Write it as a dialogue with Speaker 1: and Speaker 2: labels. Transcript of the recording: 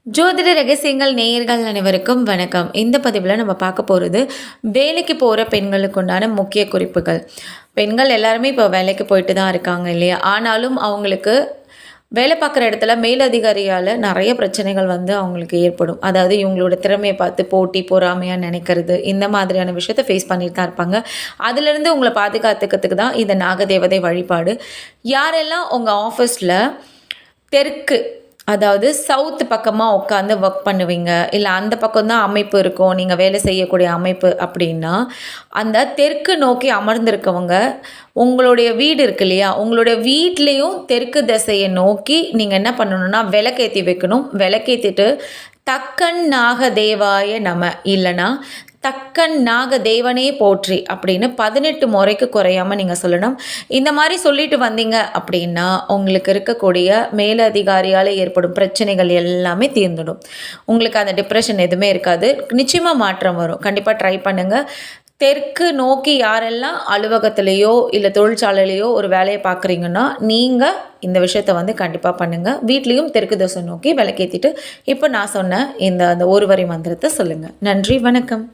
Speaker 1: ஜோதிட ரகசியங்கள் நேயர்கள் அனைவருக்கும் வணக்கம். இந்த பதிவில் நம்ம பார்க்க போகிறது வேலைக்கு போகிற பெண்களுக்கு உண்டான முக்கிய குறிப்புகள். பெண்கள் எல்லாருமே இப்போ வேலைக்கு போயிட்டு தான் இருக்காங்க இல்லையா? ஆனாலும் அவங்களுக்கு வேலை பார்க்குற இடத்துல மேலதிகாரியால் நிறைய பிரச்சனைகள் அவங்களுக்கு ஏற்படும். அதாவது இவங்களோட திறமையை பார்த்து போட்டி பொறாமையாக நினைக்கிறது, இந்த மாதிரியான விஷயத்தை ஃபேஸ் பண்ணிட்டு தான் இருப்பாங்க. அதிலிருந்து உங்களை பாதுகாத்துக்கிறதுக்கு தான் இந்த நாகதேவதை வழிபாடு. யாரெல்லாம் உங்கள் ஆஃபீஸில் தெற்கு, அதாவது சவுத்து பக்கமாக உட்காந்து ஒர்க் பண்ணுவீங்க, இல்லை அந்த பக்கம் தான் அமைப்பு இருக்கும், நீங்கள் வேலை செய்யக்கூடிய அமைப்பு அப்படின்னா, அந்த தெற்கு நோக்கி அமர்ந்திருக்கவங்க உங்களுடைய வீடு இருக்கு இல்லையா, உங்களுடைய வீட்லேயும் தெற்கு திசையை நோக்கி நீங்கள் என்ன பண்ணணும்னா விளக்கேற்றி வைக்கணும். விளக்கேற்றிட்டு தக்கன் நாக தேவாய நம, இல்லைனா தக்கன் நாக தேவனே போற்றி அப்படின்னு 18 முறைக்கு குறையாமல் நீங்கள் சொல்லணும். இந்த மாதிரி சொல்லிட்டு வந்தீங்க அப்படின்னா உங்களுக்கு இருக்கக்கூடிய மேலதிகாரியால் ஏற்படும் பிரச்சனைகள் எல்லாமே தீர்ந்துடும். உங்களுக்கு அந்த டிப்ரெஷன் எதுவுமே இருக்காது. நிச்சயமாக மாற்றம் வரும். கண்டிப்பாக ட்ரை பண்ணுங்கள். தெற்கு நோக்கி யாரெல்லாம் அலுவலகத்திலேயோ இல்லை தொழிற்சாலையிலையோ ஒரு வேலையை பார்க்குறீங்கன்னா நீங்கள் இந்த விஷயத்தை கண்டிப்பாக பண்ணுங்கள். வீட்லேயும் தெற்கு திசை நோக்கி விளக்கேற்றிட்டு இப்போ நான் சொன்ன அந்த ஒரு வரி மந்திரத்தை சொல்லுங்கள். நன்றி, வணக்கம்.